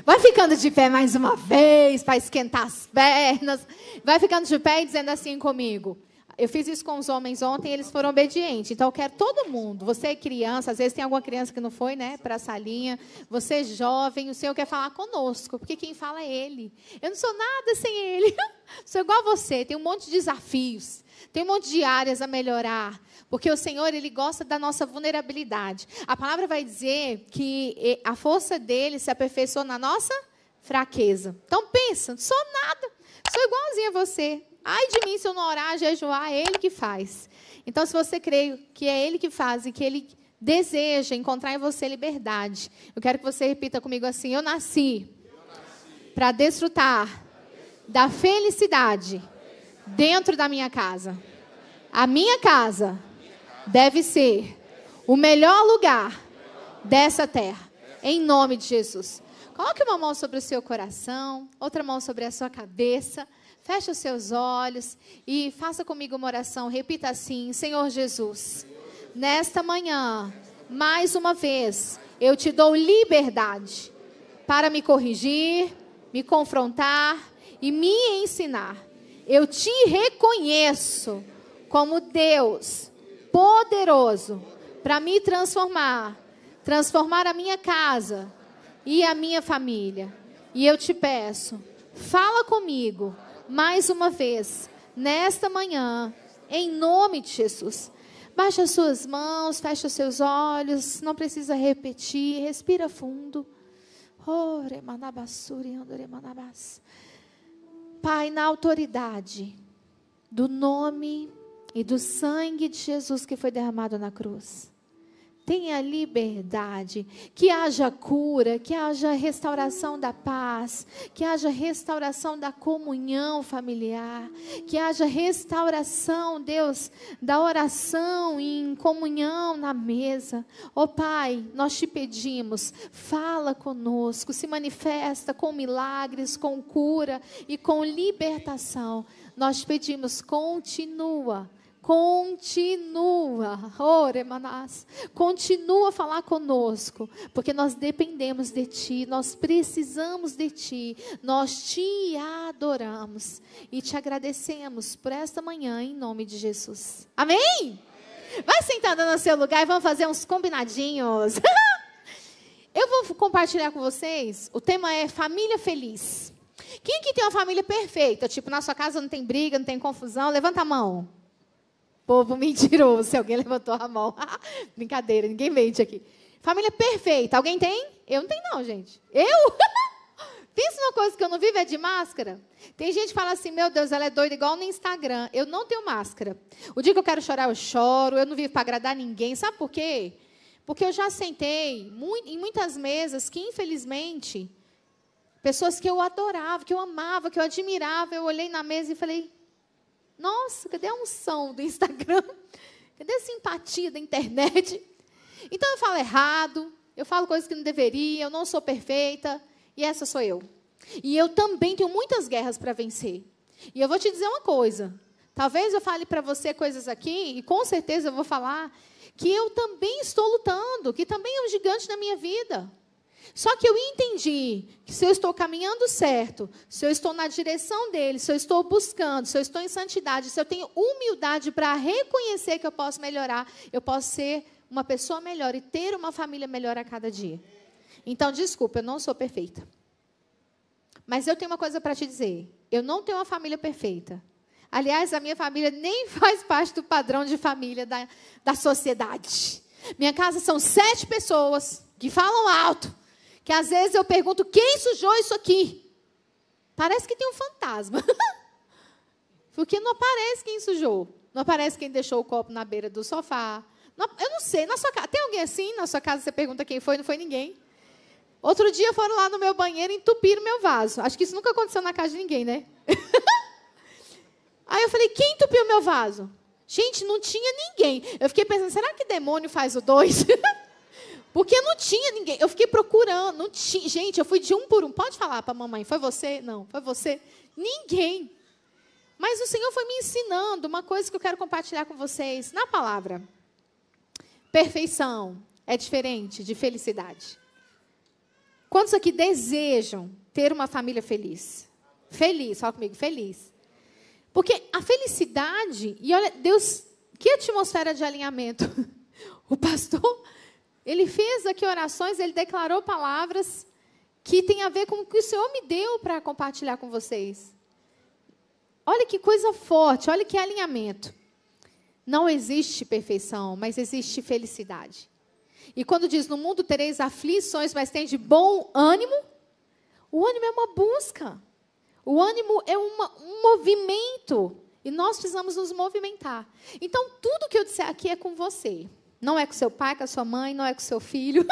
Vai ficando de pé mais uma vez, para esquentar as pernas. Vai ficando de pé e dizendo assim comigo. Eu fiz isso com os homens ontem e eles foram obedientes. Então, eu quero todo mundo. Você é criança, às vezes tem alguma criança que não foi, né, para a salinha. Você é jovem, o Senhor quer falar conosco, porque quem fala é Ele. Eu não sou nada sem Ele. Sou igual a você, tem um monte de desafios. Tem um monte de áreas a melhorar. Porque o Senhor, Ele gosta da nossa vulnerabilidade. A palavra vai dizer que a força dEle se aperfeiçoa na nossa fraqueza. Então, pensa, não sou nada. Sou igualzinha a você. Ai de mim se eu não orar, jejuar, é Ele que faz. Então, se você crê que é Ele que faz e que Ele deseja encontrar em você liberdade, eu quero que você repita comigo assim: eu nasci para desfrutar da felicidade dentro da minha casa. A minha casa deve ser o melhor lugar dessa terra. Em nome de Jesus. Coloque uma mão sobre o seu coração, outra mão sobre a sua cabeça. Feche os seus olhos e faça comigo uma oração. Repita assim: Senhor Jesus, nesta manhã, mais uma vez, eu te dou liberdade para me corrigir, me confrontar e me ensinar. Eu te reconheço como Deus poderoso para me transformar a minha casa e a minha família. E eu te peço, fala comigo mais uma vez, nesta manhã, em nome de Jesus. Baixe as suas mãos, feche os seus olhos, não precisa repetir, respira fundo. Pai, na autoridade do nome e do sangue de Jesus que foi derramado na cruz, tenha liberdade, que haja cura, que haja restauração da paz, que haja restauração da comunhão familiar, que haja restauração, Deus, da oração em comunhão na mesa. Ó Pai, nós te pedimos, fala conosco, se manifesta com milagres, com cura e com libertação. Nós te pedimos, continua, continua a falar conosco, porque nós dependemos de Ti, nós precisamos de Ti, nós Te adoramos e Te agradecemos por esta manhã, em nome de Jesus. Amém? Vai sentando no seu lugar e vamos fazer uns combinadinhos. Eu vou compartilhar com vocês, o tema é família feliz. Quem que tem uma família perfeita? Tipo, na sua casa não tem briga, não tem confusão? Levanta a mão. Povo mentiroso, se alguém levantou a mão. Brincadeira, ninguém mente aqui. Família perfeita, alguém tem? Eu não tenho não, gente. Eu? Pensa numa coisa que eu não vivo, é de máscara. Tem gente que fala assim, meu Deus, ela é doida igual no Instagram. Eu não tenho máscara. O dia que eu quero chorar, eu choro. Eu não vivo para agradar ninguém. Sabe por quê? Porque eu já sentei em muitas mesas que, infelizmente, pessoas que eu adorava, que eu amava, que eu admirava, eu olhei na mesa e falei, nossa, cadê a unção do Instagram? Cadê a simpatia da internet? Então eu falo errado, eu falo coisas que não deveria, eu não sou perfeita, e essa sou eu. E eu também tenho muitas guerras para vencer. E eu vou te dizer uma coisa, talvez eu fale para você coisas aqui, e com certeza eu vou falar, que eu também estou lutando, que também é um gigante na minha vida. Só que eu entendi que se eu estou caminhando certo, se eu estou na direção dele, se eu estou buscando, se eu estou em santidade, se eu tenho humildade para reconhecer que eu posso melhorar, eu posso ser uma pessoa melhor e ter uma família melhor a cada dia. Então, desculpa, eu não sou perfeita. Mas eu tenho uma coisa para te dizer. Eu não tenho uma família perfeita. Aliás, a minha família nem faz parte do padrão de família da sociedade. Minha casa são 7 pessoas que falam alto. Que às vezes eu pergunto, quem sujou isso aqui? Parece que tem um fantasma. Porque não aparece quem sujou. Não aparece quem deixou o copo na beira do sofá. Não, eu não sei, na sua casa, tem alguém assim? Na sua casa você pergunta quem foi, não foi ninguém. Outro dia foram lá no meu banheiro e entupiram meu vaso. Acho que isso nunca aconteceu na casa de ninguém, né? Aí eu falei, quem entupiu meu vaso? Gente, não tinha ninguém. Eu fiquei pensando, será que demônio faz o 2? Porque não tinha ninguém. Eu fiquei procurando. Não tinha. Gente, eu fui de um por um. Pode falar para a mamãe. Foi você? Não. Foi você? Ninguém. Mas o Senhor foi me ensinando uma coisa que eu quero compartilhar com vocês. Na palavra. Perfeição é diferente de felicidade. Quantos aqui desejam ter uma família feliz? Feliz, fala comigo, feliz. Porque a felicidade, e olha, Deus, que atmosfera de alinhamento. O pastor, ele fez aqui orações, ele declarou palavras que tem a ver com o que o Senhor me deu para compartilhar com vocês. Olha que coisa forte, olha que alinhamento. Não existe perfeição, mas existe felicidade. E quando diz, no mundo tereis aflições, mas tem de bom ânimo, o ânimo é uma busca. O ânimo é um movimento. E nós precisamos nos movimentar. Então, tudo que eu disser aqui é com você. Não é com seu pai, com a sua mãe, não é com seu filho.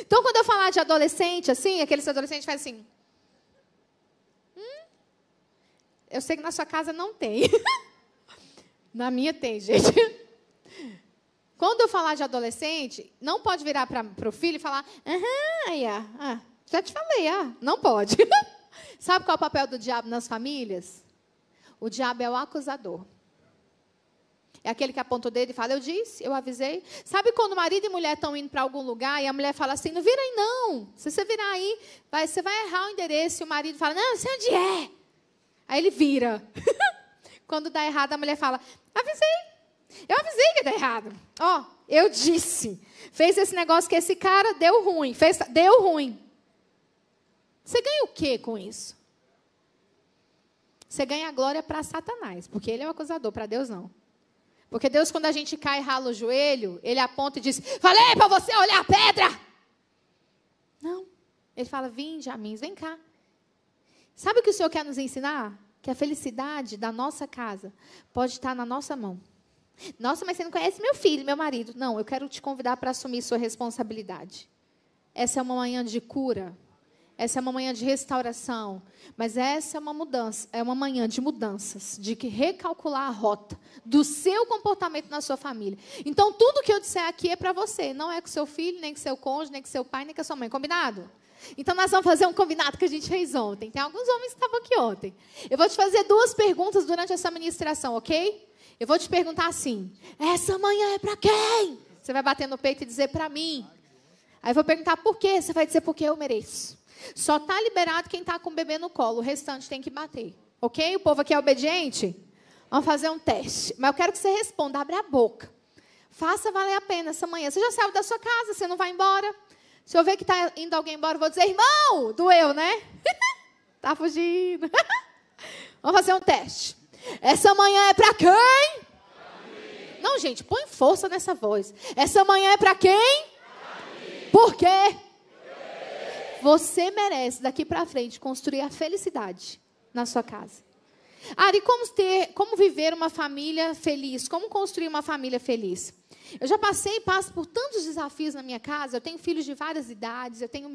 Então, quando eu falar de adolescente, assim, aqueles adolescentes fazem assim. Eu sei que na sua casa não tem. Na minha tem, gente. Quando eu falar de adolescente, não pode virar para o filho e falar, já te falei, não pode. Sabe qual é o papel do diabo nas famílias? O diabo é o acusador. É aquele que aponta o dedo e fala, eu disse, eu avisei. Sabe quando marido e mulher estão indo para algum lugar e a mulher fala assim, não vira aí não. Se você virar aí, você vai errar o endereço. E o marido fala, não, sei onde é. Aí ele vira. Quando dá errado, a mulher fala, avisei. Eu avisei que dá errado. Eu disse. Fez esse negócio que esse cara deu ruim. Deu ruim. Você ganha o quê com isso? Você ganha a glória para Satanás, porque ele é o acusador, para Deus não. Porque Deus, quando a gente cai e rala o joelho, ele aponta e diz, falei para você olhar a pedra. Não. Ele fala, vinde a mim, vem cá. Sabe o que o Senhor quer nos ensinar? Que a felicidade da nossa casa pode estar na nossa mão. Nossa, mas você não conhece meu filho, meu marido. Não, eu quero te convidar para assumir sua responsabilidade. Essa é uma manhã de cura. Essa é uma manhã de restauração. Mas essa é uma mudança. É uma manhã de mudanças. De que recalcular a rota do seu comportamento na sua família. Então, tudo que eu disser aqui é para você. Não é com seu filho, nem com seu cônjuge, nem com seu pai, nem com a sua mãe. Combinado? Então, nós vamos fazer um combinado que a gente fez ontem. Tem alguns homens que estavam aqui ontem. Eu vou te fazer 2 perguntas durante essa ministração, ok? Eu vou te perguntar assim, essa manhã é para quem? Você vai bater no peito e dizer para mim. Aí eu vou perguntar por quê? Você vai dizer porque eu mereço. Só está liberado quem está com o bebê no colo. O restante tem que bater. Ok? O povo aqui é obediente? Vamos fazer um teste. Mas eu quero que você responda. Abre a boca. Faça valer a pena essa manhã. Você já saiu da sua casa, você não vai embora. Se eu ver que está indo alguém embora, eu vou dizer, irmão, doeu, né? Está fugindo. Vamos fazer um teste. Essa manhã é para quem? Amém. Não, gente, põe força nessa voz. Essa manhã é para quem? Amém. Por quê? Você merece, daqui para frente, construir a felicidade na sua casa. Ari, como viver uma família feliz? Como construir uma família feliz? Eu já passei e passo por tantos desafios na minha casa. Eu tenho filhos de várias idades. Eu tenho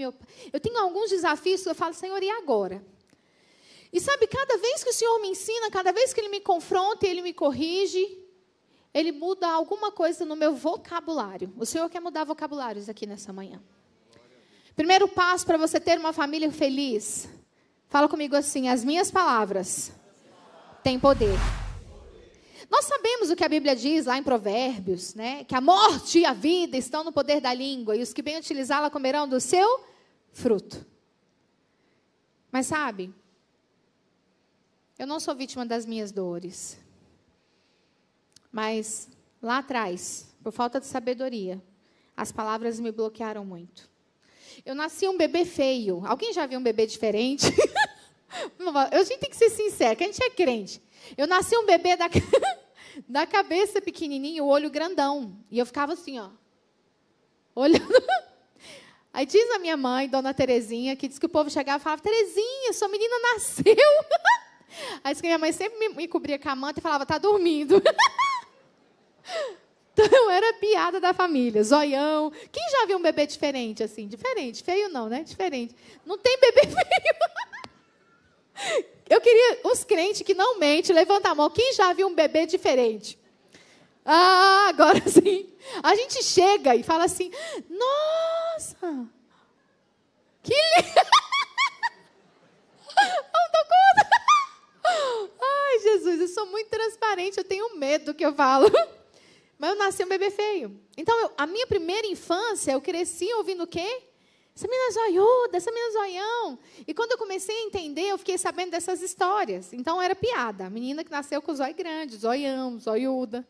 alguns desafios que eu falo, Senhor, e agora? E sabe, cada vez que o Senhor me ensina, cada vez que Ele me confronta e Ele me corrige, Ele muda alguma coisa no meu vocabulário. O Senhor quer mudar vocabulários aqui nessa manhã. Primeiro passo para você ter uma família feliz. Fala comigo assim, as minhas palavras têm poder. Nós sabemos o que a Bíblia diz lá em Provérbios, né? Que a morte e a vida estão no poder da língua, e os que bem utilizá-la comerão do seu fruto. Mas sabe, eu não sou vítima das minhas dores. Mas lá atrás, por falta de sabedoria, as palavras me bloquearam muito. Eu nasci um bebê feio. Alguém já viu um bebê diferente? A gente tem que ser sincero, que a gente é crente. Eu nasci um bebê da cabeça pequenininha, o olho grandão. E eu ficava assim, olhando. Aí diz a minha mãe, Dona Terezinha, que diz que o povo chegava e falava, Terezinha, sua menina nasceu. Aí diz que minha mãe sempre me cobria com a manta e falava, tá dormindo. Então, eu era a piada da família, zoião. Quem já viu um bebê diferente, assim? Diferente, feio não, né? Diferente. Não tem bebê feio. Eu queria, os crentes que não mentem, levanta a mão. Quem já viu um bebê diferente? Agora sim. A gente chega e fala assim, nossa, que lindo. Não dou conta. Ai, Jesus, eu sou muito transparente, eu tenho medo do que eu falo. Mas eu nasci um bebê feio. Então, a minha primeira infância, eu cresci ouvindo o quê? Essa menina é zoiuda, essa menina é zoião. E quando eu comecei a entender, eu fiquei sabendo dessas histórias. Então, era piada. A menina que nasceu com o zóio grande, zoião, zoiuda.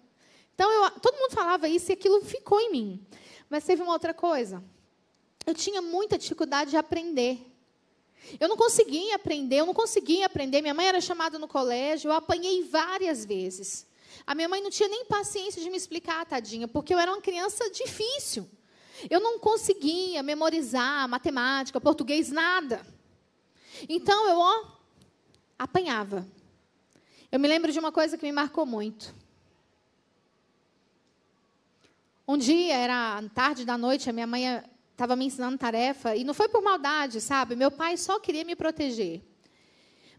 Então, todo mundo falava isso e aquilo ficou em mim. Mas teve uma outra coisa. Eu tinha muita dificuldade de aprender. Eu não conseguia aprender. Minha mãe era chamada no colégio, eu apanhei várias vezes. A minha mãe não tinha nem paciência de me explicar, tadinha, porque eu era uma criança difícil. Eu não conseguia memorizar matemática, português, nada. Então, eu apanhava. Eu me lembro de uma coisa que me marcou muito. Um dia, era tarde da noite, a minha mãe estava me ensinando tarefa, e não foi por maldade, sabe? Meu pai só queria me proteger.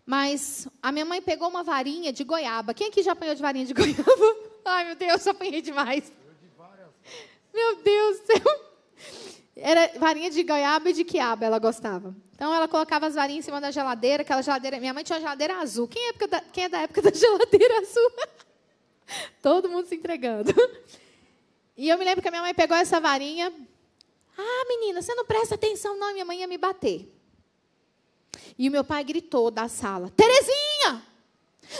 Mas a minha mãe pegou uma varinha de goiaba. Quem aqui já apanhou de varinha de goiaba? Ai, meu Deus, eu apanhei demais. Meu Deus do céu. Era varinha de goiaba e de quiabo, ela gostava. Então, ela colocava as varinhas em cima da geladeira, aquela geladeira... Minha mãe tinha uma geladeira azul. Quem é da época da geladeira azul? Todo mundo se entregando. E eu me lembro que a minha mãe pegou essa varinha. Ah, menina, você não presta atenção, não. E minha mãe ia me bater. E o meu pai gritou da sala: Terezinha,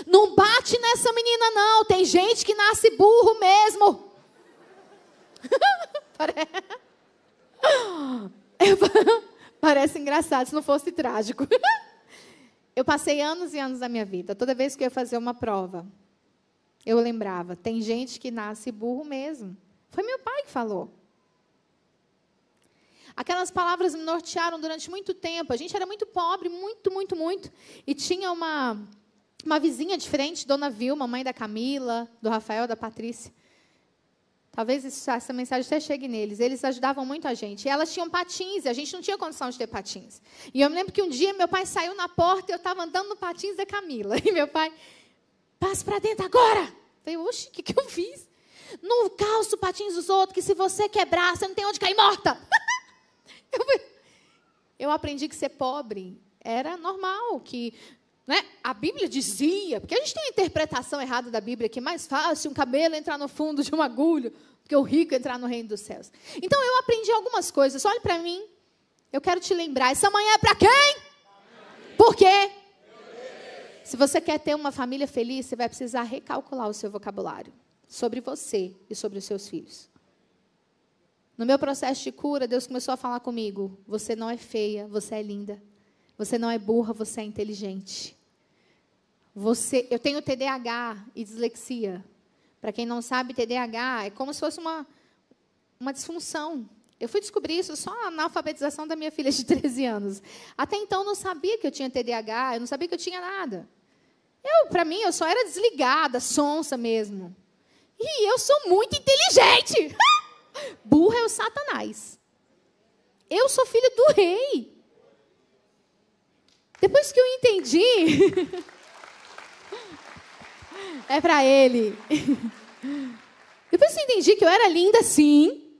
não bate nessa menina, não. Tem gente que nasce burro mesmo. Parece engraçado, se não fosse trágico. Eu passei anos e anos da minha vida. Toda vez que eu ia fazer uma prova, eu lembrava: tem gente que nasce burro mesmo. Foi meu pai que falou. Aquelas palavras me nortearam durante muito tempo. A gente era muito pobre, muito. E tinha uma vizinha de frente, Dona Vilma, mãe da Camila, do Rafael, da Patrícia. Talvez essa mensagem até chegue neles. Eles ajudavam muito a gente. E elas tinham patins, e a gente não tinha condição de ter patins. E eu me lembro que um dia meu pai saiu na porta e eu estava andando no patins da Camila. E meu pai: passa para dentro agora. Eu falei: oxe, o que eu fiz? Não calça o patins dos outros, que se você quebrar, você não tem onde cair morta. Eu aprendi que ser pobre era normal, que, né, a Bíblia dizia, porque a gente tem a interpretação errada da Bíblia, que é mais fácil um camelo entrar no fundo de um agulho, do que o rico entrar no reino dos céus. Então, eu aprendi algumas coisas. Olhe para mim, eu quero te lembrar, essa manhã é para quem? Por quê? Se você quer ter uma família feliz, você vai precisar recalcular o seu vocabulário sobre você e sobre os seus filhos. No meu processo de cura, Deus começou a falar comigo: você não é feia, você é linda. Você não é burra, você é inteligente. Eu tenho TDAH e dislexia. Para quem não sabe, TDAH é como se fosse uma disfunção. Eu fui descobrir isso só na alfabetização da minha filha de 13 anos. Até então, eu não sabia que eu tinha TDAH, eu não sabia que eu tinha nada. Para mim, eu só era desligada, sonsa mesmo. E eu sou muito inteligente. Burra é o Satanás. Eu sou filha do rei. Depois que eu entendi, é para ele. Depois que eu entendi que eu era linda, sim.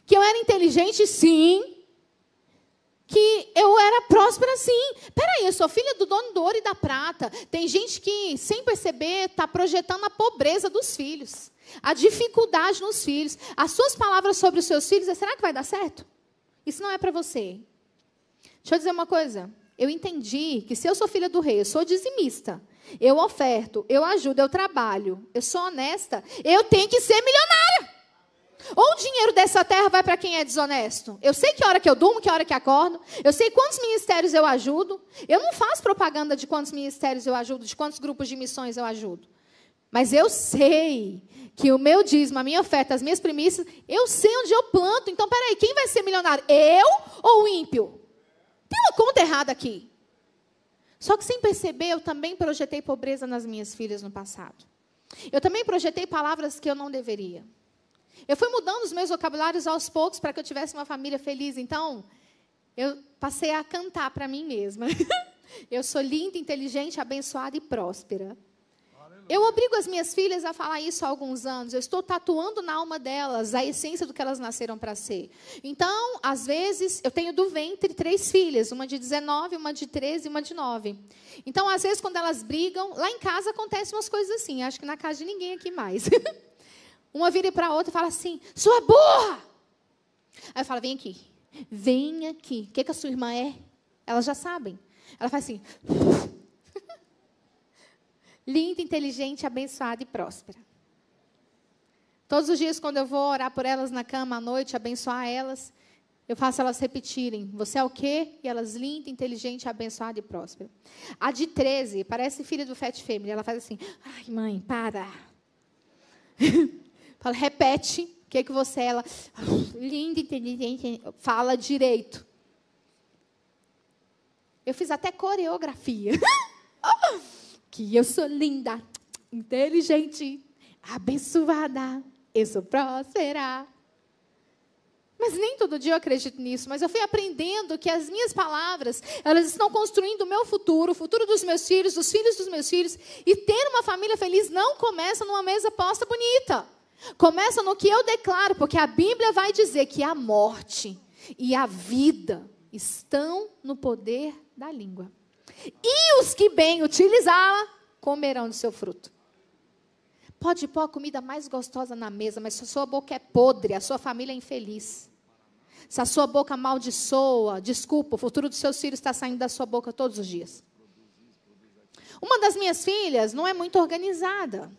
Que eu era inteligente, sim. Que eu era próspera, sim. Peraí, eu sou filha do dono do ouro e da prata. Tem gente que, sem perceber, está projetando a pobreza dos filhos. A dificuldade nos filhos. As suas palavras sobre os seus filhos, será que vai dar certo? Isso não é para você. Deixa eu dizer uma coisa. Eu entendi que se eu sou filha do rei, eu sou dizimista, eu oferto, eu ajudo, eu trabalho, eu sou honesta, eu tenho que ser milionária. Ou o dinheiro dessa terra vai para quem é desonesto? Eu sei que hora que eu durmo, que hora que acordo. Eu sei quantos ministérios eu ajudo. Eu não faço propaganda de quantos ministérios eu ajudo, de quantos grupos de missões eu ajudo. Mas eu sei que o meu dízimo, a minha oferta, as minhas primícias, eu sei onde eu planto. Então, peraí, quem vai ser milionário? Eu ou o ímpio? Tem uma conta errada aqui. Só que sem perceber, eu também projetei pobreza nas minhas filhas no passado. Eu também projetei palavras que eu não deveria. Eu fui mudando os meus vocabulários aos poucos para que eu tivesse uma família feliz. Então, eu passei a cantar para mim mesma. Eu sou linda, inteligente, abençoada e próspera. Eu obrigo as minhas filhas a falar isso há alguns anos. Eu estou tatuando na alma delas a essência do que elas nasceram para ser. Então, às vezes, eu tenho do ventre 3 filhas. Uma de 19, uma de 13 e uma de 9. Então, às vezes, quando elas brigam, lá em casa acontecem umas coisas assim. Acho que na casa de ninguém aqui mais. Uma vira para a outra e fala assim: sua burra! Aí eu falo: vem aqui. Vem aqui. O que a sua irmã é? Elas já sabem. Ela faz assim. Linda, inteligente, abençoada e próspera. Todos os dias, quando eu vou orar por elas na cama à noite, abençoar elas, eu faço elas repetirem. Você é o quê? E elas, linda, inteligente, abençoada e próspera. A de 13, parece filha do Fat Family. Ela faz assim. Ai, mãe, para. Fala, repete. O que você é? Ela, linda, inteligente, fala direito. Eu fiz até coreografia. Que eu sou linda, inteligente, abençoada, eu sou próspera. Mas nem todo dia eu acredito nisso. Mas eu fui aprendendo que as minhas palavras, elas estão construindo o meu futuro, o futuro dos meus filhos, dos filhos dos meus filhos. E ter uma família feliz não começa numa mesa posta bonita. Começa no que eu declaro, porque a Bíblia vai dizer que a morte e a vida estão no poder da língua. E os que bem utilizá-la, comerão do seu fruto. Pode pôr a comida mais gostosa na mesa, mas se a sua boca é podre, a sua família é infeliz. Se a sua boca amaldiçoa, desculpa, o futuro dos seus filhos está saindo da sua boca todos os dias. Uma das minhas filhas não é muito organizada.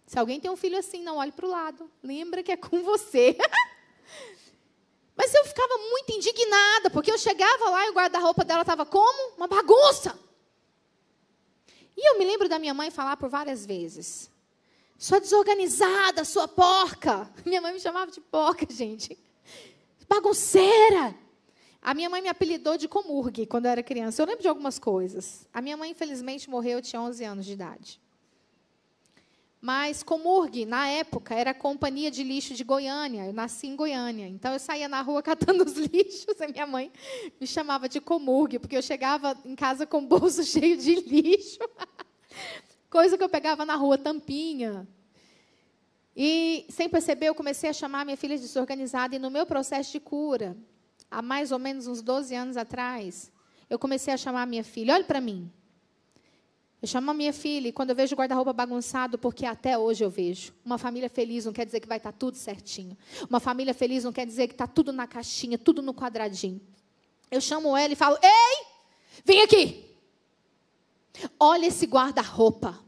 Se alguém tem um filho assim, não olhe para o lado. Lembra que é com você. Mas eu ficava muito indignada, porque eu chegava lá e o guarda-roupa dela estava como? Uma bagunça. E eu me lembro da minha mãe falar por várias vezes. Sua desorganizada, sua porca. Minha mãe me chamava de porca, gente. Bagunceira. A minha mãe me apelidou de Comurgue quando eu era criança. Eu lembro de algumas coisas. A minha mãe, infelizmente, morreu, eu tinha 11 anos de idade. Mas Comurgue, na época, era a companhia de lixo de Goiânia. Eu nasci em Goiânia. Então, eu saía na rua catando os lixos. E minha mãe me chamava de Comurgue, porque eu chegava em casa com o bolso cheio de lixo. Coisa que eu pegava na rua, tampinha. E, sem perceber, eu comecei a chamar minha filha de desorganizada. E no meu processo de cura, há mais ou menos uns 12 anos atrás, eu comecei a chamar minha filha. Olha para mim. Eu chamo a minha filha e quando eu vejo o guarda-roupa bagunçado, porque até hoje eu vejo. Uma família feliz não quer dizer que vai estar tudo certinho. Uma família feliz não quer dizer que está tudo na caixinha, tudo no quadradinho. Eu chamo ela e falo, ei, vem aqui. Olha esse guarda-roupa.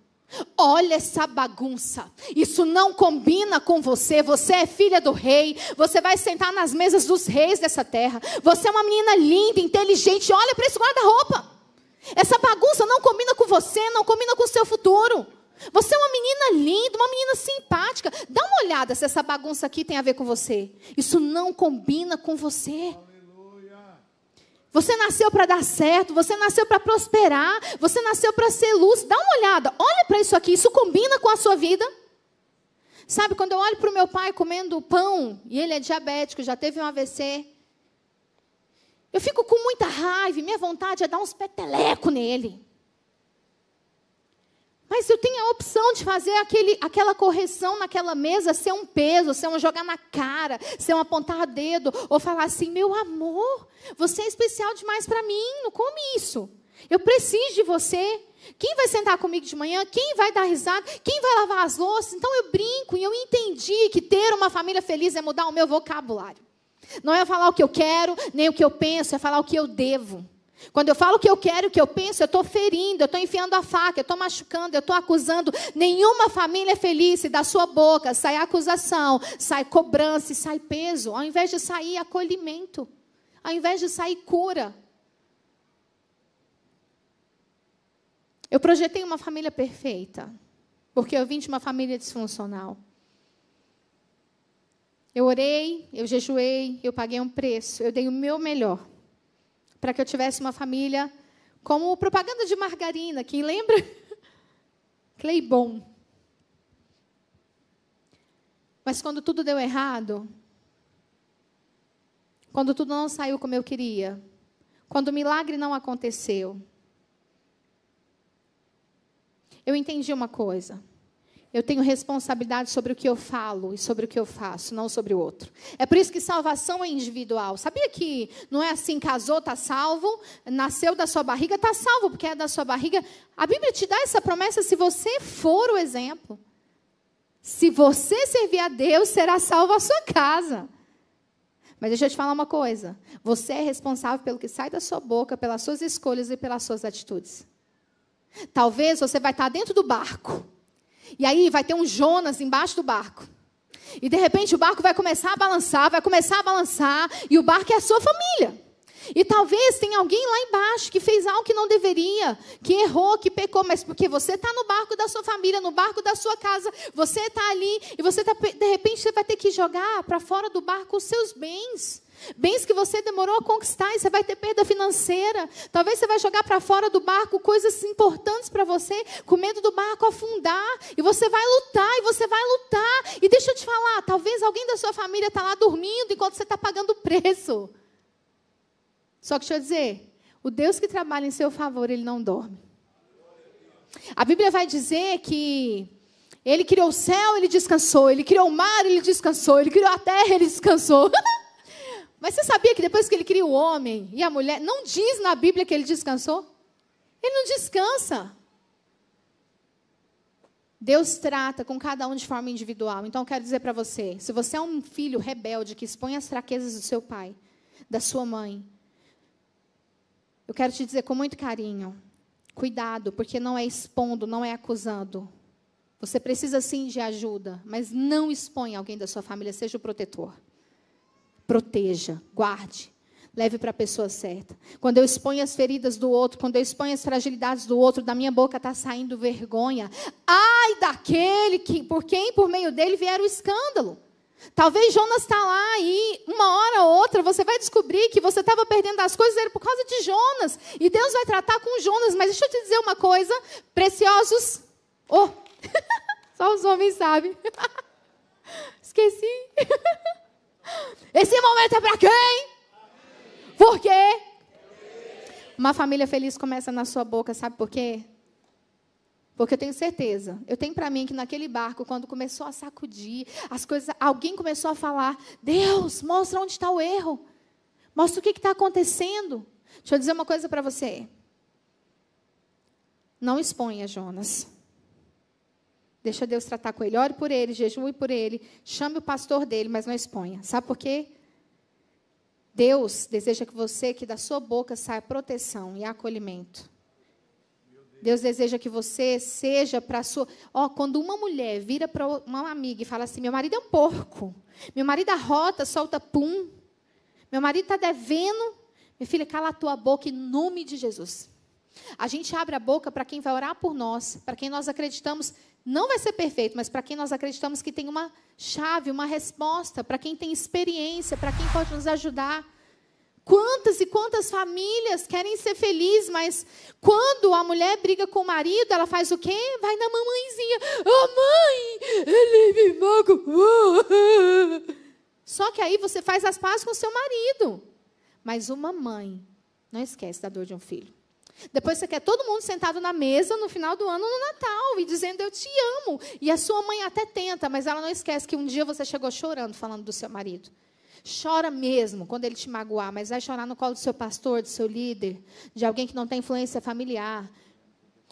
Olha essa bagunça. Isso não combina com você. Você é filha do rei. Você vai sentar nas mesas dos reis dessa terra. Você é uma menina linda, inteligente. Olha para esse guarda-roupa. Essa bagunça não combina com você, não combina com o seu futuro. Você é uma menina linda, uma menina simpática. Dá uma olhada se essa bagunça aqui tem a ver com você. Isso não combina com você. Aleluia. Você nasceu para dar certo, você nasceu para prosperar, você nasceu para ser luz. Dá uma olhada, olha para isso aqui, isso combina com a sua vida? Sabe, quando eu olho para o meu pai comendo pão, e ele é diabético, já teve um AVC... Eu fico com muita raiva e minha vontade é dar uns petelecos nele. Mas eu tenho a opção de fazer aquela correção naquela mesa, ser um peso, ser um jogar na cara, ser um apontar dedo, ou falar assim, meu amor, você é especial demais para mim, não come isso. Eu preciso de você. Quem vai sentar comigo de manhã? Quem vai dar risada? Quem vai lavar as louças? Então eu brinco e eu entendi que ter uma família feliz é mudar o meu vocabulário. Não é falar o que eu quero, nem o que eu penso, é falar o que eu devo. Quando eu falo o que eu quero, o que eu penso, eu estou ferindo, eu estou enfiando a faca, eu estou machucando, eu estou acusando. Nenhuma família é feliz se da sua boca sai acusação, sai cobrança e sai peso, ao invés de sair acolhimento, ao invés de sair cura. Eu projetei uma família perfeita, porque eu vim de uma família disfuncional. Eu orei, eu jejuei, eu paguei um preço, eu dei o meu melhor para que eu tivesse uma família como propaganda de margarina, quem lembra? Cleibon. Mas quando tudo deu errado, quando tudo não saiu como eu queria, quando o milagre não aconteceu, eu entendi uma coisa. Eu tenho responsabilidade sobre o que eu falo e sobre o que eu faço, não sobre o outro. É por isso que salvação é individual. Sabia que não é assim, casou, está salvo, nasceu da sua barriga, está salvo, porque é da sua barriga. A Bíblia te dá essa promessa se você for o exemplo. Se você servir a Deus, será salvo a sua casa. Mas deixa eu te falar uma coisa. Você é responsável pelo que sai da sua boca, pelas suas escolhas e pelas suas atitudes. Talvez você vai estar dentro do barco. E aí vai ter um Jonas embaixo do barco. E de repente o barco vai começar a balançar, e o barco é a sua família. E talvez tenha alguém lá embaixo que fez algo que não deveria, que errou, que pecou, mas porque você está no barco da sua família, no barco da sua casa, você está ali e de repente você vai ter que jogar para fora do barco os seus bens. Bens que você demorou a conquistar e você vai ter perda financeira. Talvez você vai jogar para fora do barco coisas importantes para você, com medo do barco afundar. E você vai lutar, E deixa eu te falar, talvez alguém da sua família está lá dormindo enquanto você está pagando o preço. Só que deixa eu dizer, o Deus que trabalha em seu favor, Ele não dorme. A Bíblia vai dizer que Ele criou o céu, Ele descansou. Ele criou o mar, Ele descansou. Ele criou a terra, Ele descansou. Mas você sabia que depois que Ele cria o homem e a mulher, não diz na Bíblia que Ele descansou? Ele não descansa. Deus trata com cada um de forma individual. Então eu quero dizer para você, se você é um filho rebelde que expõe as fraquezas do seu pai, da sua mãe, eu quero te dizer com muito carinho, cuidado, porque não é expondo, não é acusando. Você precisa sim de ajuda, mas não exponha alguém da sua família, seja o protetor. Proteja, guarde, leve para a pessoa certa. Quando eu exponho as feridas do outro, quando eu exponho as fragilidades do outro, da minha boca está saindo vergonha. Ai daquele por quem por meio dele vier o escândalo. Talvez Jonas está lá e uma hora ou outra você vai descobrir que você estava perdendo as coisas dele por causa de Jonas. E Deus vai tratar com Jonas. Mas deixa eu te dizer uma coisa, preciosos. Oh, só os homens sabem. Esqueci. Esse momento é para quem? Por quê? Uma família feliz começa na sua boca, sabe por quê? Porque eu tenho certeza, eu tenho para mim que naquele barco, quando começou a sacudir, as coisas, alguém começou a falar, Deus, mostra onde está o erro. Mostra o que está acontecendo. Deixa eu dizer uma coisa para você. Não exponha Jonas. Deixa Deus tratar com ele. Ore por ele, jejue por ele. Chame o pastor dele, mas não exponha. Sabe por quê? Deus deseja que da sua boca saia proteção e acolhimento. Deus deseja que você seja para a sua... quando uma mulher vira para uma amiga e fala assim, meu marido é um porco. Meu marido arrota, solta pum. Meu marido está devendo. Minha filha, cala a tua boca em nome de Jesus. A gente abre a boca para quem vai orar por nós, para quem nós acreditamos... Não vai ser perfeito, mas para quem nós acreditamos que tem uma chave, uma resposta, para quem tem experiência, para quem pode nos ajudar. Quantas e quantas famílias querem ser felizes, mas quando a mulher briga com o marido, ela faz o quê? Vai na mamãezinha. Mãe, ele me magoou. Só que aí você faz as pazes com o seu marido. Mas uma mãe não esquece da dor de um filho. Depois você quer todo mundo sentado na mesa no final do ano, no Natal, e dizendo, eu te amo. E a sua mãe até tenta, mas ela não esquece que um dia você chegou chorando, falando do seu marido. Chora mesmo, quando ele te magoar, mas vai chorar no colo do seu pastor, do seu líder, de alguém que não tem influência familiar.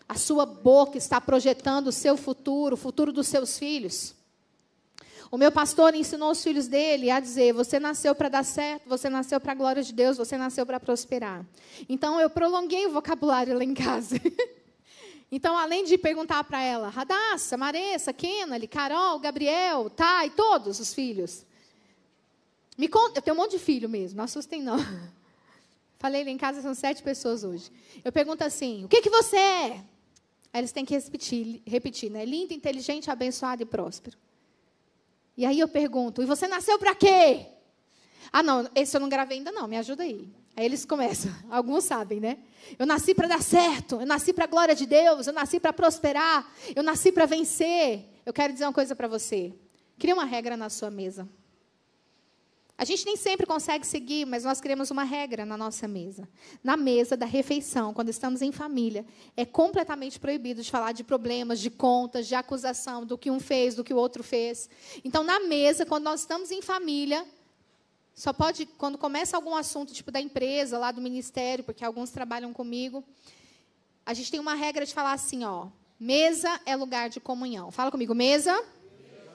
A sua boca está projetando o seu futuro, o futuro dos seus filhos. O meu pastor ensinou os filhos dele a dizer, você nasceu para dar certo, você nasceu para a glória de Deus, você nasceu para prosperar. Então, eu prolonguei o vocabulário lá em casa. Então, além de perguntar para ela, Radassa, Maressa, Kenali, Carol, Gabriel, Thay, todos os filhos. Me conta, eu tenho um monte de filho mesmo, não assustem não. Falei lá em casa, são 7 pessoas hoje. Eu pergunto assim, o que você é? Aí eles têm que repetir, né? Lindo, inteligente, abençoado e próspero. E aí eu pergunto, e você nasceu para quê? Ah, não, esse eu não gravei ainda não, me ajuda aí. Aí eles começam, alguns sabem, né? Eu nasci para dar certo, eu nasci para a glória de Deus, eu nasci para prosperar, eu nasci para vencer. Eu quero dizer uma coisa para você. Cria uma regra na sua mesa. A gente nem sempre consegue seguir, mas nós criamos uma regra na nossa mesa. Na mesa da refeição, quando estamos em família, é completamente proibido de falar de problemas, de contas, de acusação, do que um fez, do que o outro fez. Então, na mesa, quando nós estamos em família, só pode, quando começa algum assunto, tipo da empresa, lá do ministério, porque alguns trabalham comigo, a gente tem uma regra de falar assim, mesa é lugar de comunhão. Fala comigo, mesa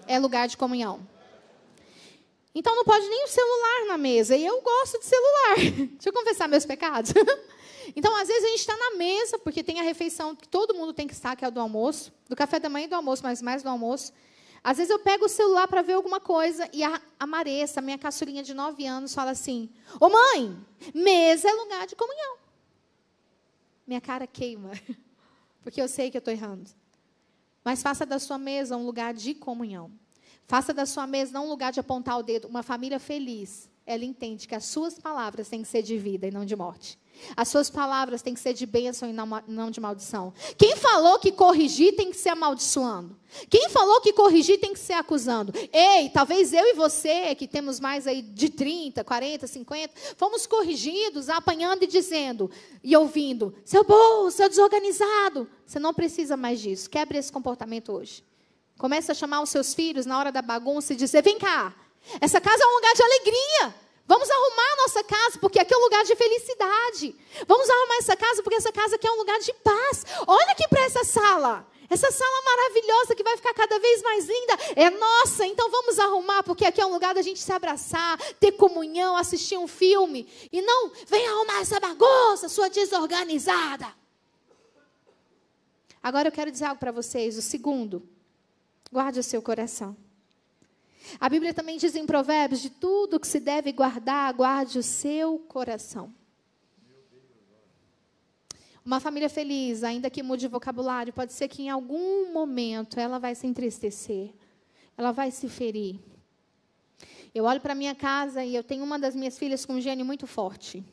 é lugar de comunhão. Então não pode nem o celular na mesa. E eu gosto de celular. Deixa eu confessar meus pecados. Então, às vezes, a gente está na mesa, porque tem a refeição que todo mundo tem que estar, que é o do almoço, do café da manhã e do almoço, mas mais do almoço. Às vezes eu pego o celular para ver alguma coisa e a Maressa, minha caçulinha de 9 anos, fala assim: ô mãe, mesa é lugar de comunhão. Minha cara queima, porque eu sei que eu estou errando. Mas faça da sua mesa um lugar de comunhão. Faça da sua mesa não um lugar de apontar o dedo. Uma família feliz, ela entende que as suas palavras têm que ser de vida e não de morte. As suas palavras têm que ser de bênção e não de maldição. Quem falou que corrigir tem que ser amaldiçoando? Quem falou que corrigir tem que ser acusando? Ei, talvez eu e você, que temos mais aí de 30, 40, 50, fomos corrigidos, apanhando e dizendo, e ouvindo, seu burro, seu desorganizado. Você não precisa mais disso. Quebre esse comportamento hoje. Comece a chamar os seus filhos na hora da bagunça e dizer, vem cá, essa casa é um lugar de alegria. Vamos arrumar a nossa casa, porque aqui é um lugar de felicidade. Vamos arrumar essa casa, porque essa casa aqui é um lugar de paz. Olha aqui para essa sala. Essa sala maravilhosa que vai ficar cada vez mais linda. É nossa, então vamos arrumar, porque aqui é um lugar da gente se abraçar, ter comunhão, assistir um filme. E não, vem arrumar essa bagunça, sua desorganizada. Agora eu quero dizer algo para vocês. O segundo, guarde o seu coração. A Bíblia também diz em Provérbios, de tudo que se deve guardar, guarde o seu coração. Uma família feliz, ainda que mude o vocabulário, pode ser que em algum momento ela vai se entristecer, ela vai se ferir. Eu olho para minha casa e eu tenho uma das minhas filhas com um gênio muito forte.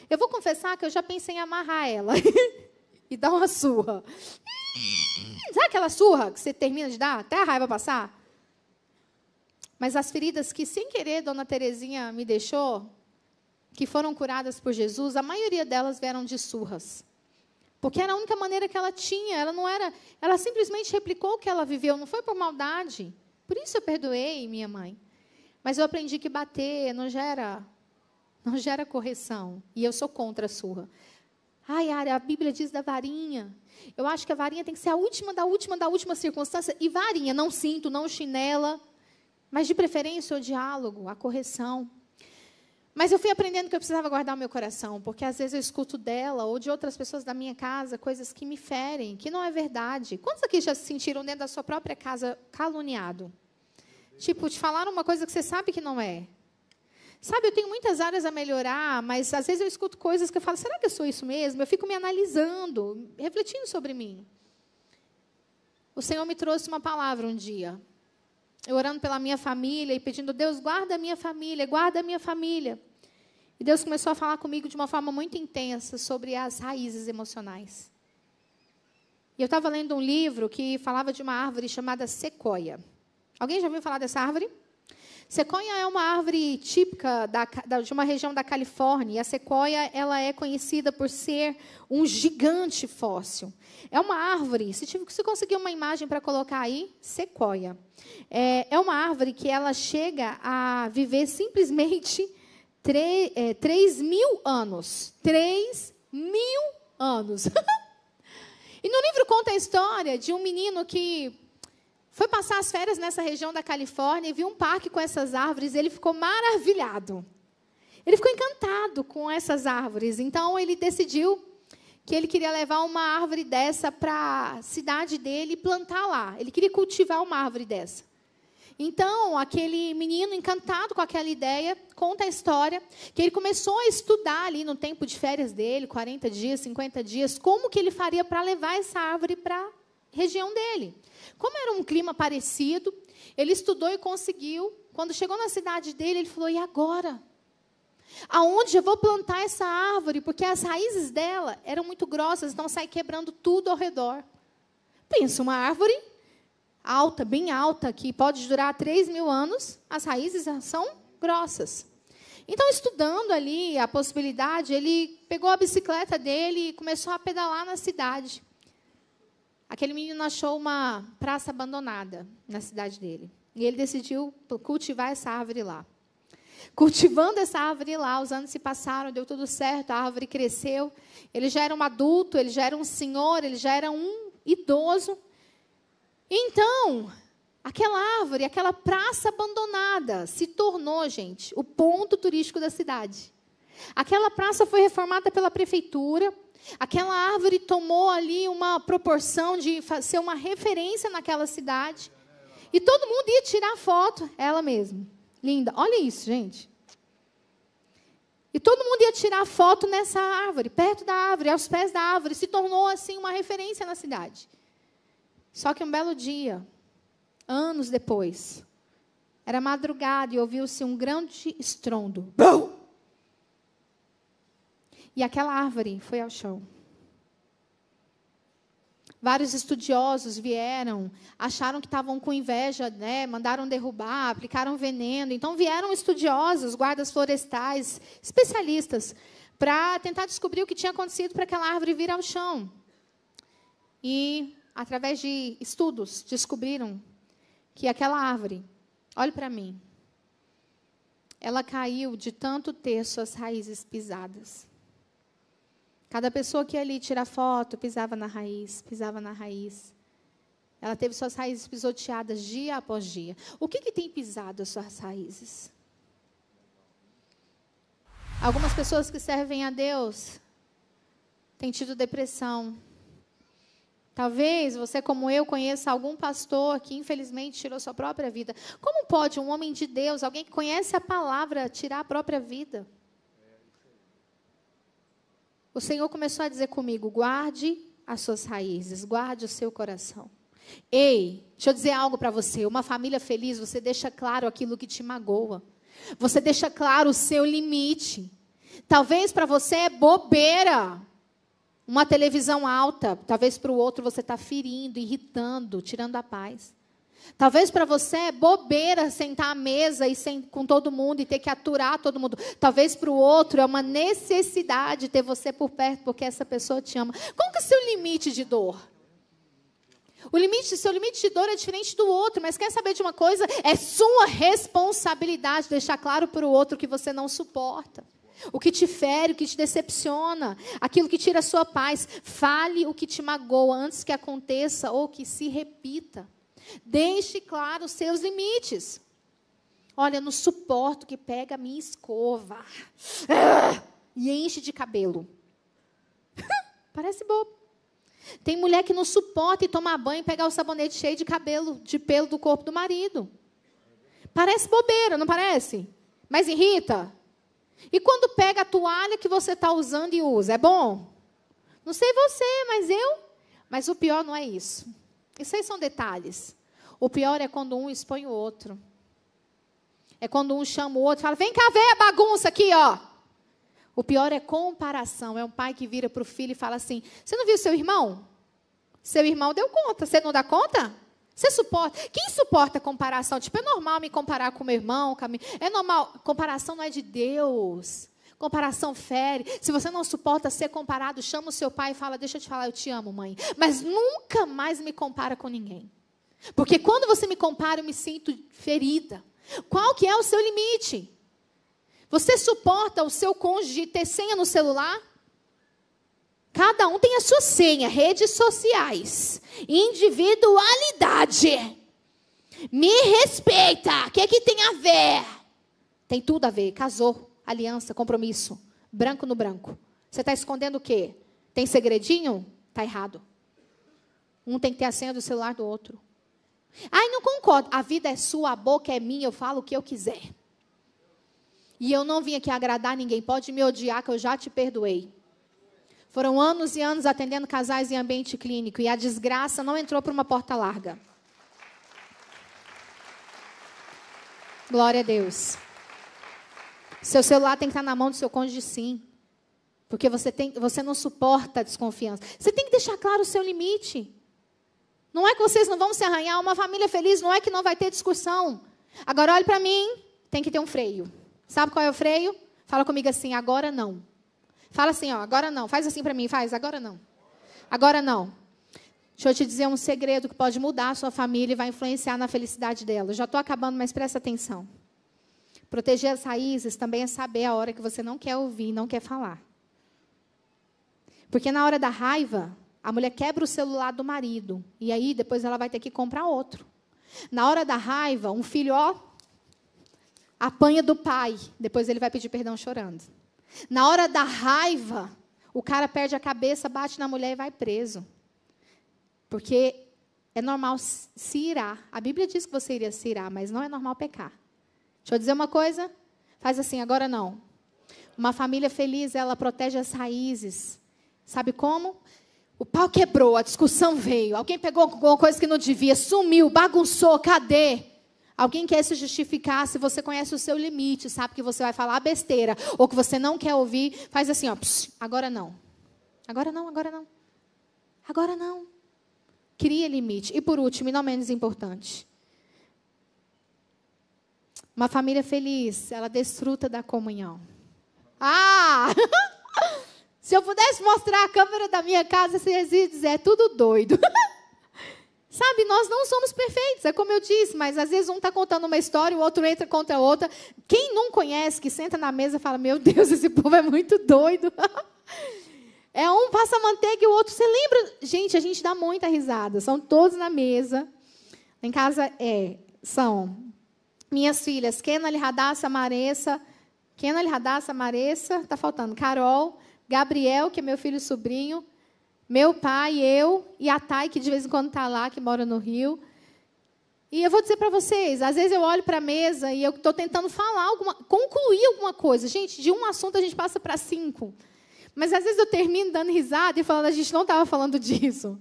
Eu vou confessar que eu já pensei em amarrar ela e dar uma surra. Sabe aquela surra que você termina de dar até a raiva passar? Mas as feridas que, sem querer, Dona Terezinha me deixou, que foram curadas por Jesus, a maioria delas vieram de surras. Porque era a única maneira que ela tinha. Ela simplesmente replicou o que ela viveu, não foi por maldade. Por isso eu perdoei minha mãe. Mas eu aprendi que bater não gera correção. E eu sou contra a surra. Ai, Ari, a Bíblia diz da varinha. Eu acho que a varinha tem que ser a última da última circunstância. E varinha, não cinto, não chinela. Mas, de preferência, o diálogo, a correção. Mas eu fui aprendendo que eu precisava guardar o meu coração, porque, às vezes, eu escuto dela ou de outras pessoas da minha casa coisas que me ferem, que não é verdade. Quantos aqui já se sentiram dentro da sua própria casa caluniado? Tipo, te falaram uma coisa que você sabe que não é. Sabe, eu tenho muitas áreas a melhorar, mas, às vezes, eu escuto coisas que eu falo, será que eu sou isso mesmo? Eu fico me analisando, refletindo sobre mim. O Senhor me trouxe uma palavra um dia. Eu orando pela minha família e pedindo, Deus, guarda a minha família, guarda a minha família. E Deus começou a falar comigo de uma forma muito intensa sobre as raízes emocionais. E eu estava lendo um livro que falava de uma árvore chamada sequoia. Alguém já ouviu falar dessa árvore? Sequoia é uma árvore típica de uma região da Califórnia. E a sequoia ela é conhecida por ser um gigante fóssil. É uma árvore, se conseguir uma imagem para colocar aí, sequoia. É uma árvore que ela chega a viver simplesmente 3.000 anos. 3.000 anos. E no livro conta a história de um menino que foi passar as férias nessa região da Califórnia e viu um parque com essas árvores. E ele ficou maravilhado. Ele ficou encantado com essas árvores. Então, ele decidiu que ele queria levar uma árvore dessa para a cidade dele e plantar lá. Ele queria cultivar uma árvore dessa. Então, aquele menino, encantado com aquela ideia, conta a história, que ele começou a estudar ali no tempo de férias dele, 40 dias, 50 dias, como que ele faria para levar essa árvore para a região dele. Como era um clima parecido, ele estudou e conseguiu. Quando chegou na cidade dele, ele falou, e agora? Aonde eu vou plantar essa árvore? Porque as raízes dela eram muito grossas, então sai quebrando tudo ao redor. Pensa, uma árvore alta, bem alta, que pode durar 3.000 anos, as raízes são grossas. Então, estudando ali a possibilidade, ele pegou a bicicleta dele e começou a pedalar na cidade. Aquele menino achou uma praça abandonada na cidade dele. E ele decidiu cultivar essa árvore lá. Cultivando essa árvore lá, os anos se passaram, deu tudo certo, a árvore cresceu. Ele já era um adulto, ele já era um senhor, ele já era um idoso. Então, Aquela árvore, aquela praça abandonada se tornou, gente, o ponto turístico da cidade. Aquela praça foi reformada pela prefeitura. Aquela árvore tomou ali uma proporção de ser uma referência naquela cidade. E todo mundo ia tirar foto, ela mesma. Linda, olha isso, gente. E todo mundo ia tirar foto nessa árvore, perto da árvore, aos pés da árvore. Se tornou, assim, uma referência na cidade. Só que um belo dia, anos depois, era madrugada e ouviu-se um grande estrondo. Bum! E aquela árvore foi ao chão. Vários estudiosos vieram, acharam que estavam com inveja, né? Mandaram derrubar, aplicaram veneno. Então vieram estudiosos, guardas florestais, especialistas, para tentar descobrir o que tinha acontecido para aquela árvore vir ao chão. E, através de estudos, descobriram que aquela árvore, olhe para mim, ela caiu de tanto ter suas raízes pisadas. Cada pessoa que ia ali tirar foto, pisava na raiz, pisava na raiz. Ela teve suas raízes pisoteadas dia após dia. O que tem pisado as suas raízes? Algumas pessoas que servem a Deus têm tido depressão. Talvez você, como eu, conheça algum pastor que, infelizmente, tirou sua própria vida. Como pode um homem de Deus, alguém que conhece a palavra, tirar a própria vida? O Senhor começou a dizer comigo, guarde as suas raízes, guarde o seu coração. Ei, deixa eu dizer algo para você. Uma família feliz, você deixa claro aquilo que te magoa. Você deixa claro o seu limite. Talvez para você é bobeira uma televisão alta. Talvez para o outro você está ferindo, irritando, tirando a paz. Talvez para você é bobeira sentar à mesa e com todo mundo e ter que aturar todo mundo. Talvez para o outro é uma necessidade ter você por perto porque essa pessoa te ama. Qual que é o seu limite de dor? Seu limite de dor é diferente do outro, mas quer saber de uma coisa? É sua responsabilidade deixar claro para o outro que você não suporta. O que te fere, o que te decepciona, aquilo que tira a sua paz. Fale o que te magoa antes que aconteça ou que se repita. Deixe claro os seus limites. Olha, não suporto que pega a minha escova e enche de cabelo. Parece bobo. Tem mulher que não suporta ir tomar banho e pegar o sabonete cheio de cabelo, de pelo do corpo do marido. Parece bobeira, não parece? Mas irrita. E quando pega a toalha que você está usando e usa, é bom? Não sei você, mas eu. Mas o pior não é isso. Isso aí são detalhes. O pior é quando um expõe o outro. É quando um chama o outro e fala, vem cá ver a bagunça aqui, ó. O pior é comparação. É um pai que vira para o filho e fala assim, você não viu seu irmão? Seu irmão deu conta, você não dá conta? Você suporta? Quem suporta comparação? Tipo, é normal me comparar com meu irmão? É normal. Comparação não é de Deus. Comparação fere. Se você não suporta ser comparado, chama o seu pai e fala, deixa eu te falar, eu te amo, mãe. Mas nunca mais me compara com ninguém. Porque quando você me compara, eu me sinto ferida. Qual que é o seu limite? Você suporta o seu cônjuge ter senha no celular? Cada um tem a sua senha, redes sociais, individualidade. Me respeita. O que tem a ver? Tem tudo a ver. Casou, aliança, compromisso. Branco no branco. Você está escondendo o quê? Tem segredinho? Está errado. Um tem que ter a senha do celular do outro. Ai, não concordo. A vida é sua, a boca é minha, eu falo o que eu quiser. E eu não vim aqui agradar ninguém. Pode me odiar, que eu já te perdoei. Foram anos e anos atendendo casais em ambiente clínico. E a desgraça não entrou por uma porta larga. Glória a Deus. Seu celular tem que estar na mão do seu cônjuge, sim. Porque você não suporta a desconfiança. Você tem que deixar claro o seu limite. Não é que vocês não vão se arranhar. Uma família feliz não é que não vai ter discussão. Agora, olhe para mim, tem que ter um freio. Sabe qual é o freio? Fala comigo assim, agora não. Fala assim, ó, agora não. Faz assim para mim, faz, agora não. Agora não. Deixa eu te dizer um segredo que pode mudar a sua família e vai influenciar na felicidade dela. Eu já estou acabando, mas presta atenção. Proteger as raízes também é saber a hora que você não quer ouvir, não quer falar. Porque na hora da raiva, a mulher quebra o celular do marido. E aí, depois ela vai ter que comprar outro. Na hora da raiva, um filho, apanha do pai. Depois ele vai pedir perdão chorando. Na hora da raiva, o cara perde a cabeça, bate na mulher e vai preso. Porque é normal se irar. A Bíblia diz que você iria se irar, mas não é normal pecar. Deixa eu dizer uma coisa. Faz assim, agora não. Uma família feliz, ela protege as raízes. Sabe como? O pau quebrou, a discussão veio. Alguém pegou alguma coisa que não devia, sumiu, bagunçou, cadê? Alguém quer se justificar, se você conhece o seu limite, sabe que você vai falar besteira, ou que você não quer ouvir, faz assim, agora não. Agora não, agora não. Agora não. Cria limite. E por último, e não menos importante, uma família feliz, ela desfruta da comunhão. Se eu pudesse mostrar a câmera da minha casa, vocês iam dizer, é tudo doido. Sabe, nós não somos perfeitos, é como eu disse, mas às vezes um está contando uma história, o outro entra contra a outra. Quem não conhece, que senta na mesa e fala, meu Deus, esse povo é muito doido. É um passa manteiga e o outro, você lembra? Gente, a gente dá muita risada, são todos na mesa. Em casa são minhas filhas, Kenali, Radassa, Maressa, está faltando, Carol, Gabriel, que é meu filho e sobrinho, meu pai, eu e a Thay, que de vez em quando está lá, que mora no Rio. E eu vou dizer para vocês, às vezes eu olho para a mesa e eu estou tentando concluir alguma coisa. Gente, de um assunto a gente passa para 5. Mas às vezes eu termino dando risada e falando, a gente não estava falando disso.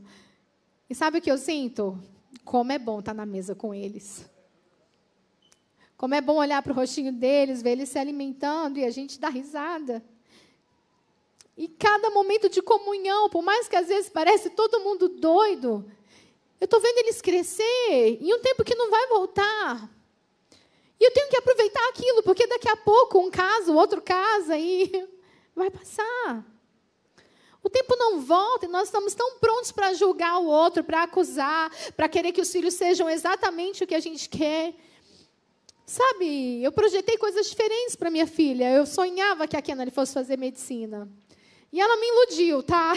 E sabe o que eu sinto? Como é bom estar na mesa com eles. Como é bom olhar para o rostinho deles, ver eles se alimentando e a gente dá risada. E cada momento de comunhão, por mais que às vezes parece todo mundo doido, eu estou vendo eles crescer em um tempo que não vai voltar. E eu tenho que aproveitar aquilo, porque daqui a pouco um casa, o outro casa e vai passar. O tempo não volta e nós estamos tão prontos para julgar o outro, para acusar, para querer que os filhos sejam exatamente o que a gente quer. Sabe, eu projetei coisas diferentes para minha filha. Eu sonhava que a Kenali fosse fazer medicina. E ela me iludiu, tá?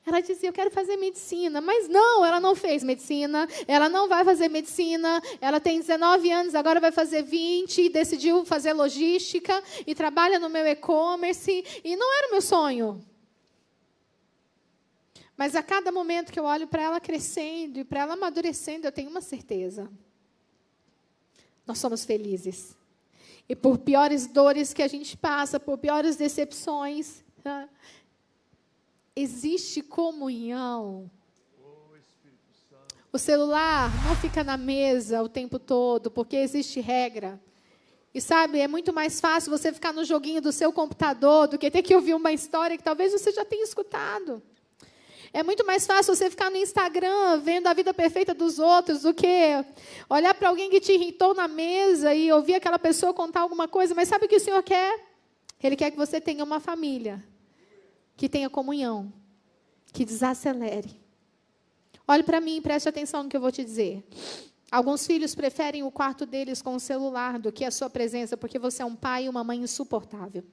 Ela dizia, eu quero fazer medicina. Mas não, ela não fez medicina. Ela não vai fazer medicina. Ela tem 19 anos, agora vai fazer 20. Decidiu fazer logística e trabalha no meu e-commerce. E não era o meu sonho. Mas a cada momento que eu olho para ela crescendo e para ela amadurecendo, eu tenho uma certeza. Nós somos felizes. E por piores dores que a gente passa, por piores decepções, existe comunhão. O celular não fica na mesa o tempo todo, porque existe regra. E sabe, é muito mais fácil você ficar no joguinho do seu computador do que ter que ouvir uma história que talvez você já tenha escutado. É muito mais fácil você ficar no Instagram vendo a vida perfeita dos outros do que olhar para alguém que te irritou na mesa e ouvir aquela pessoa contar alguma coisa. Mas sabe o que o Senhor quer? Ele quer que você tenha uma família que tenha comunhão, que desacelere. Olhe para mim e preste atenção no que eu vou te dizer. Alguns filhos preferem o quarto deles com o celular do que a sua presença, porque você é um pai e uma mãe insuportável.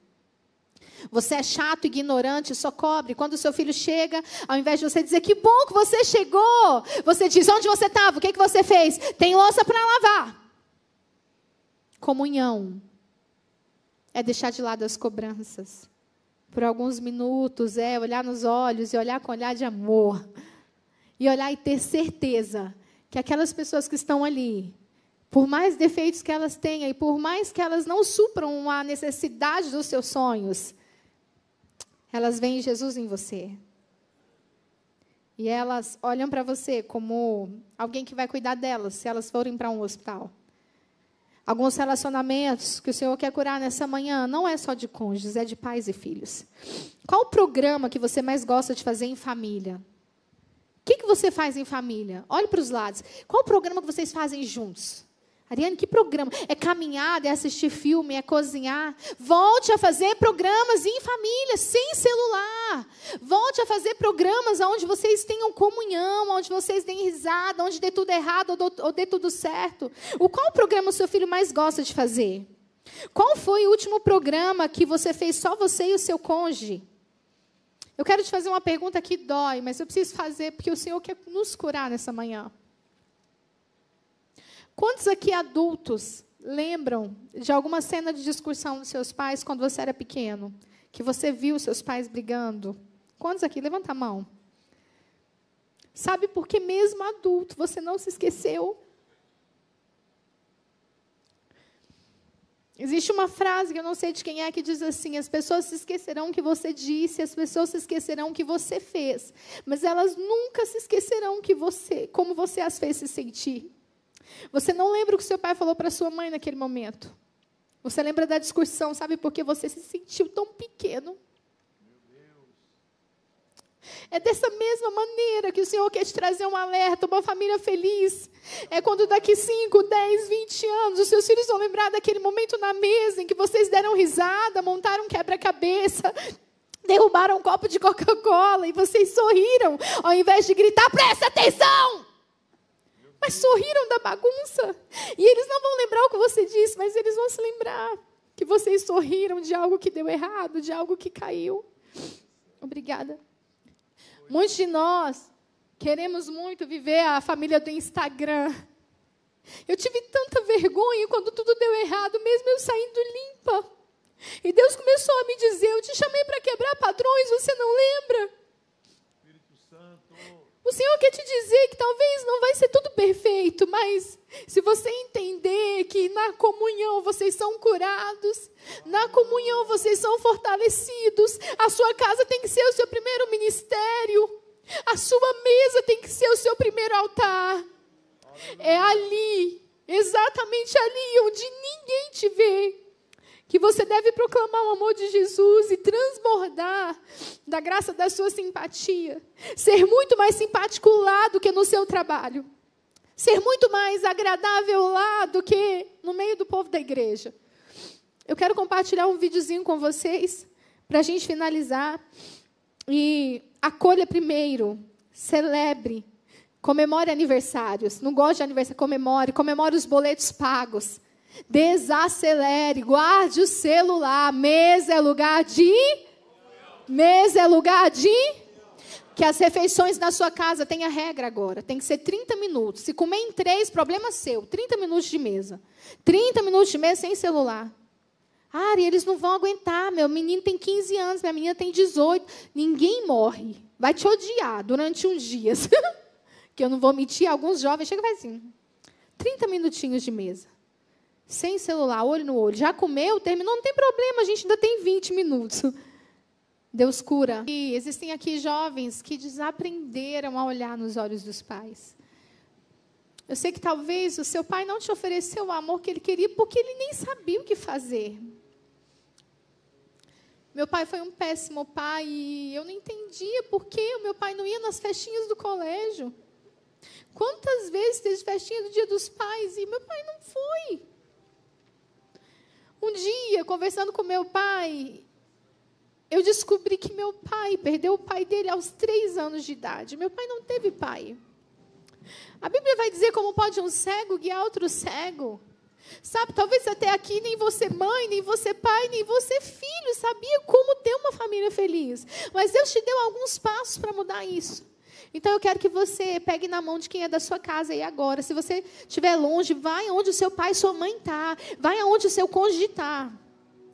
Você é chato, ignorante, só cobre. Quando o seu filho chega, ao invés de você dizer, que bom que você chegou, você diz, onde você estava? O que você fez? Tem louça para lavar. Comunhão é deixar de lado as cobranças. Por alguns minutos, olhar nos olhos e olhar com olhar de amor. E olhar e ter certeza que aquelas pessoas que estão ali, por mais defeitos que elas tenham e por mais que elas não supram a necessidade dos seus sonhos, elas veem Jesus em você. E elas olham para você como alguém que vai cuidar delas, se elas forem para um hospital. Alguns relacionamentos que o Senhor quer curar nessa manhã, não é só de cônjuges, é de pais e filhos. Qual o programa que você mais gosta de fazer em família? O que você faz em família? Olhe para os lados. Qual o programa que vocês fazem juntos? Ariane, que programa? É caminhada, é assistir filme, é cozinhar. Volte a fazer programas em família, sem celular. Volte a fazer programas onde vocês tenham comunhão, onde vocês deem risada, onde dê tudo errado ou dê tudo certo. Qual programa o seu filho mais gosta de fazer? Qual foi o último programa que você fez só você e o seu cônjuge? Eu quero te fazer uma pergunta que dói, mas eu preciso fazer porque o Senhor quer nos curar nessa manhã. Quantos aqui adultos lembram de alguma cena de discussão dos seus pais quando você era pequeno? Que você viu seus pais brigando? Quantos aqui? Levanta a mão. Sabe por que mesmo adulto você não se esqueceu? Existe uma frase que eu não sei de quem é, que diz assim: as pessoas se esquecerão o que você disse, as pessoas se esquecerão o que você fez, mas elas nunca se esquecerão como você as fez se sentir. Você não lembra o que seu pai falou para sua mãe naquele momento. Você lembra da discussão, sabe por que você se sentiu tão pequeno? É dessa mesma maneira que o Senhor quer te trazer um alerta, uma família feliz. É quando daqui 5, 10, 20 anos, os seus filhos vão lembrar daquele momento na mesa em que vocês deram risada, montaram um quebra-cabeça, derrubaram um copo de Coca-Cola e vocês sorriram, ao invés de gritar, presta atenção! Mas sorriram da bagunça. E eles não vão lembrar o que você disse, mas eles vão se lembrar que vocês sorriram de algo que deu errado, de algo que caiu. Obrigada. Muitos de nós queremos muito viver a família do Instagram. Eu tive tanta vergonha quando tudo deu errado, mesmo eu saindo limpa. E Deus começou a me dizer, eu te chamei para quebrar padrões, você não lembra? Espírito Santo. O Senhor quer te dizer que talvez não vai ser tudo perfeito, mas se você entender que na comunhão vocês são curados, na comunhão vocês são fortalecidos, a sua casa tem que ser o seu primeiro ministério, a sua mesa tem que ser o seu primeiro altar. É ali, exatamente ali, onde ninguém te vê, que você deve proclamar o amor de Jesus e transbordar da graça da sua simpatia. Ser muito mais simpático lá do que no seu trabalho. Ser muito mais agradável lá do que no meio do povo da igreja. Eu quero compartilhar um videozinho com vocês, para a gente finalizar. E acolha primeiro, celebre, comemore aniversários. Não gosto de aniversário, comemore os boletos pagos. Desacelere, guarde o celular. Mesa é lugar de... Que as refeições na sua casa tenha regra agora. Tem que ser 30 minutos. Se comer em 3, problema seu. 30 minutos de mesa. 30 minutos de mesa sem celular. Ari, eles não vão aguentar. Meu menino tem 15 anos, minha menina tem 18. Ninguém morre. Vai te odiar durante uns dias. Que eu não vou mentir, alguns jovens chegam e fazem assim. 30 minutinhos de mesa. Sem celular, olho no olho. Já comeu, terminou, não tem problema, a gente ainda tem 20 minutos. Deus cura. E existem aqui jovens que desaprenderam a olhar nos olhos dos pais. Eu sei que talvez o seu pai não te ofereceu o amor que ele queria, porque ele nem sabia o que fazer. Meu pai foi um péssimo pai e eu não entendia por que o meu pai não ia nas festinhas do colégio. Quantas vezes teve festinha do Dia dos Pais e meu pai não foi? Um dia, conversando com meu pai, eu descobri que meu pai perdeu o pai dele aos 3 anos de idade. Meu pai não teve pai. A Bíblia vai dizer como pode um cego guiar outro cego. Sabe, talvez até aqui nem você mãe, nem você pai, nem você filho sabia como ter uma família feliz. Mas Deus te deu alguns passos para mudar isso. Então, eu quero que você pegue na mão de quem é da sua casa aí agora. Se você estiver longe, vai onde o seu pai e sua mãe está. Vai aonde o seu cônjuge está.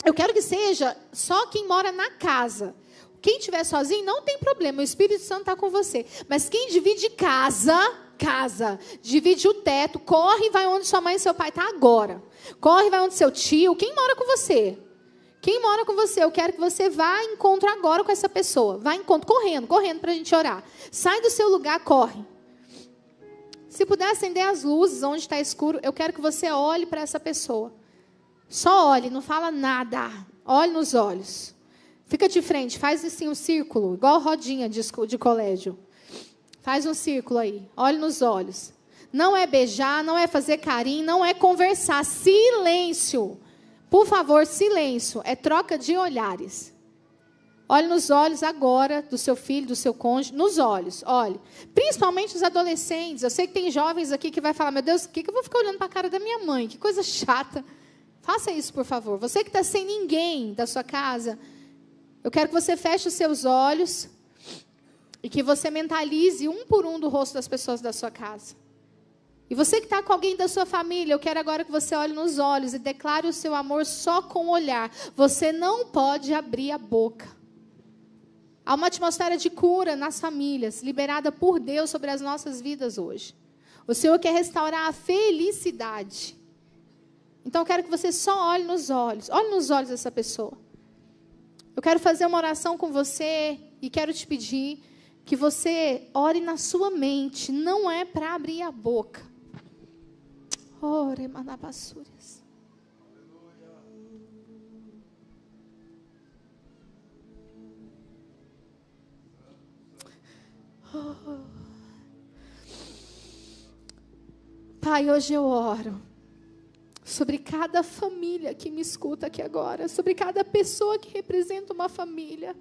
Eu quero que seja só quem mora na casa. Quem estiver sozinho, não tem problema. O Espírito Santo está com você. Mas quem divide casa, divide o teto, corre e vai onde sua mãe e seu pai estão agora. Corre e vai onde seu tio. Quem mora com você? Quem mora com você, eu quero que você vá em encontro agora com essa pessoa. Vá em encontro, correndo para a gente orar. Sai do seu lugar, corre. Se puder acender as luzes onde está escuro, eu quero que você olhe para essa pessoa. Só olhe, não fala nada. Olhe nos olhos. Fica de frente, faz assim um círculo, igual rodinha de colégio. Faz um círculo aí, olhe nos olhos. Não é beijar, não é fazer carinho, não é conversar. Silêncio. Por favor, silêncio. É troca de olhares. Olhe nos olhos agora do seu filho, do seu cônjuge. Nos olhos, olhe. Principalmente os adolescentes. Eu sei que tem jovens aqui que vai falar, meu Deus, o que eu vou ficar olhando para a cara da minha mãe? Que coisa chata. Faça isso, por favor. Você que está sem ninguém da sua casa, eu quero que você feche os seus olhos e que você mentalize um por um do rosto das pessoas da sua casa. E você que está com alguém da sua família, eu quero agora que você olhe nos olhos e declare o seu amor só com o olhar. Você não pode abrir a boca. Há uma atmosfera de cura nas famílias, liberada por Deus sobre as nossas vidas hoje. O Senhor quer restaurar a felicidade. Então eu quero que você só olhe nos olhos dessa pessoa. Eu quero fazer uma oração com você e quero te pedir que você ore na sua mente, não é para abrir a boca. Ore, manabassúrias. Oh. Pai, hoje eu oro sobre cada família que me escuta aqui agora, sobre cada pessoa que representa uma família.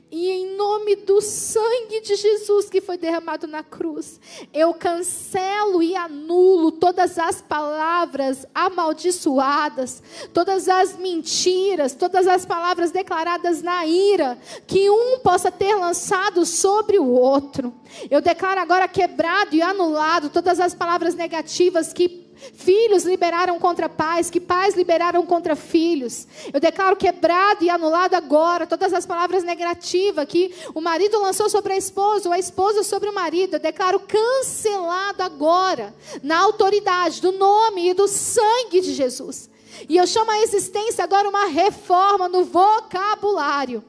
E em nome do sangue de Jesus que foi derramado na cruz, eu cancelo e anulo todas as palavras amaldiçoadas, todas as mentiras, todas as palavras declaradas na ira, que um possa ter lançado sobre o outro. Eu declaro agora quebrado e anulado todas as palavras negativas que filhos liberaram contra pais, que pais liberaram contra filhos. Eu declaro quebrado e anulado agora todas as palavras negativas que o marido lançou sobre a esposa, ou a esposa sobre o marido. Eu declaro cancelado agora, na autoridade do nome e do sangue de Jesus. E eu chamo a existência agora uma reforma no vocabulário.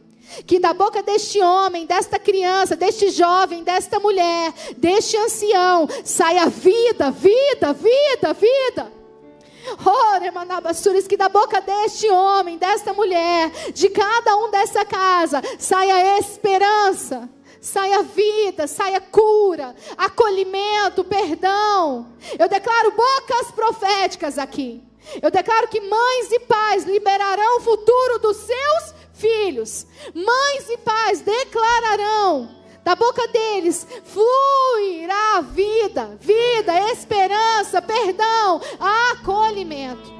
Que da boca deste homem, desta criança, deste jovem, desta mulher, deste ancião, saia vida, vida, vida, vida. Ore, manabassures, que da boca deste homem, desta mulher, de cada um dessa casa, saia esperança, saia vida, saia cura, acolhimento, perdão. Eu declaro bocas proféticas aqui. Eu declaro que mães e pais liberarão o futuro dos seus filhos. Mães e pais declararão, da boca deles fluirá vida, vida, esperança, perdão, acolhimento.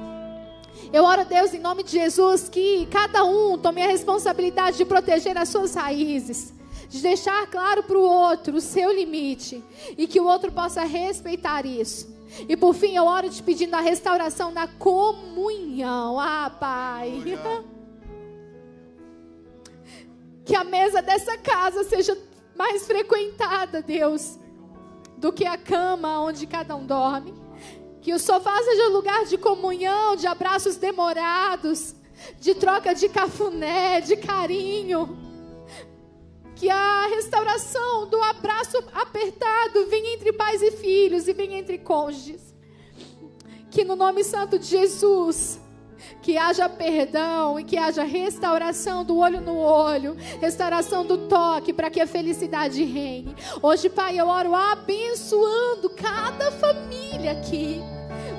Eu oro a Deus em nome de Jesus que cada um tome a responsabilidade de proteger as suas raízes, de deixar claro para o outro o seu limite e que o outro possa respeitar isso. E por fim eu oro te pedindo a restauração da comunhão. Pai, que a mesa dessa casa seja mais frequentada, Deus, do que a cama onde cada um dorme. Que o sofá seja lugar de comunhão, de abraços demorados, de troca de cafuné, de carinho. Que a restauração do abraço apertado venha entre pais e filhos e venha entre cônjuges. Que no nome santo de Jesus, que haja perdão e que haja restauração do olho no olho, restauração do toque, para que a felicidade reine. Hoje, Pai, eu oro abençoando cada família aqui,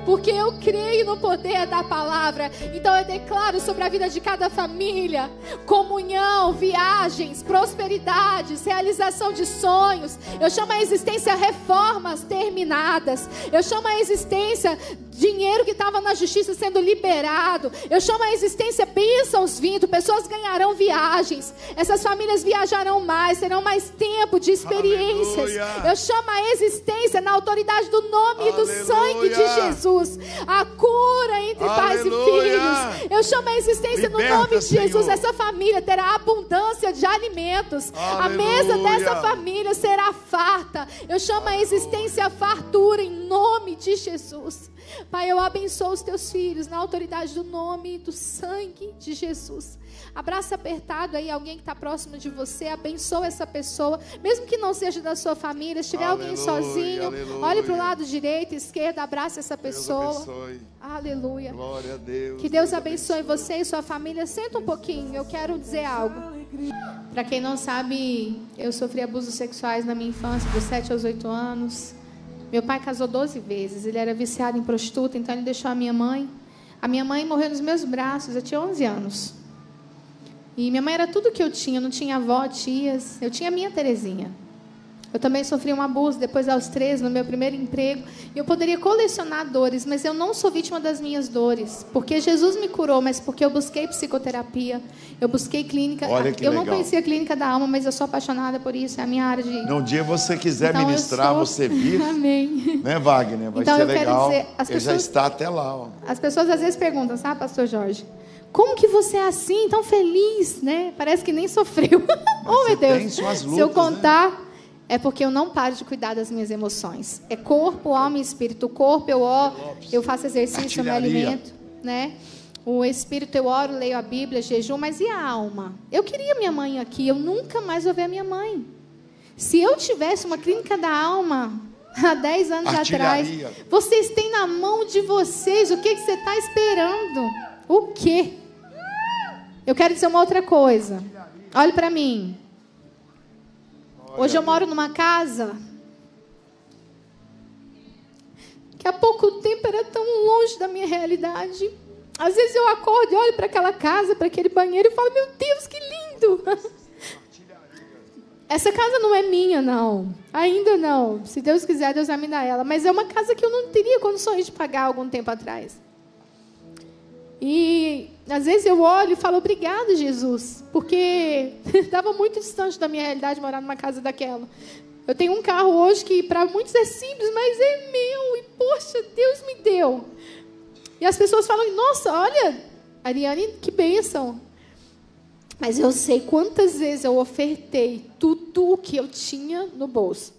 porque eu creio no poder da palavra. Então eu declaro sobre a vida de cada família comunhão, viagens, prosperidades, realização de sonhos. Eu chamo a existência reformas terminadas. Eu chamo a existência dinheiro que estava na justiça sendo liberado. Eu chamo a existência bênçãos vindo. Pessoas ganharão viagens. Essas famílias viajarão mais, terão mais tempo de experiências. Aleluia. Eu chamo a existência na autoridade do nome Aleluia. E do sangue de Jesus. A cura entre Aleluia. Pais e filhos. Eu chamo a existência Liberta, no nome de Jesus. Essa família terá abundância de alimentos. Aleluia. A mesa dessa família será farta. Eu chamo a existência a fartura em nome de Jesus. Pai, eu abençoo os teus filhos na autoridade do nome e do sangue de Jesus. Abraça apertado aí alguém que está próximo de você. Abençoa essa pessoa, mesmo que não seja da sua família. Se tiver aleluia, alguém sozinho, aleluia. Olhe para o lado direito e esquerdo, abraça essa pessoa. Deus aleluia. Glória a Deus. Que Deus abençoe você e sua família. Senta um pouquinho, eu quero dizer algo. Para quem não sabe, eu sofri abusos sexuais na minha infância, dos 7 aos 8 anos. Meu pai casou 12 vezes, ele era viciado em prostituta, então ele deixou a minha mãe. A minha mãe morreu nos meus braços, eu tinha 11 anos. E minha mãe era tudo que eu tinha, não tinha avó, tias, eu tinha a minha Terezinha. Eu também sofri um abuso depois aos 13, no meu primeiro emprego. E eu poderia colecionar dores, mas eu não sou vítima das minhas dores. Porque Jesus me curou, mas porque eu busquei psicoterapia, eu busquei clínica. Olha que eu legal. não conhecia a clínica da alma, mas eu sou apaixonada por isso, é a minha área de... Num dia você quiser Então, ministrar, você vir, Amém. né, Wagner? Vai Então, ser eu quero legal. dizer, as Ele já pessoas- está até lá, ó. As pessoas às vezes perguntam, sabe, pastor Jorge? Como que você é assim, tão feliz, né? Parece que nem sofreu. Oh, você meu Deus. tem suas Se eu lutas, contar, é porque eu não paro de cuidar das minhas emoções. É corpo, alma e espírito. O corpo eu oro, eu faço exercício, eu me Artilharia. alimento, né? O espírito eu oro, leio a Bíblia, jejum, mas e a alma? Eu queria minha mãe aqui, eu nunca mais vou ver a minha mãe. Se eu tivesse uma clínica da alma há 10 anos atrás, Artilharia. vocês têm na mão de vocês, o que você está esperando? O quê? Eu quero dizer uma outra coisa. Olhe para mim. Hoje eu moro numa casa que há pouco tempo era tão longe da minha realidade. Às vezes eu acordo e olho para aquela casa, para aquele banheiro e falo, meu Deus, que lindo! Essa casa não é minha, não. Ainda não. Se Deus quiser, Deus vai me dar ela. Mas é uma casa que eu não teria condições de pagar algum tempo atrás. E às vezes eu olho e falo, obrigado, Jesus, porque estava muito distante da minha realidade morar numa casa daquela. Eu tenho um carro hoje que para muitos é simples, mas é meu. E, poxa, Deus me deu. E as pessoas falam, nossa, olha, Ariane, que bênção. Mas eu sei quantas vezes eu ofertei tudo o que eu tinha no bolso.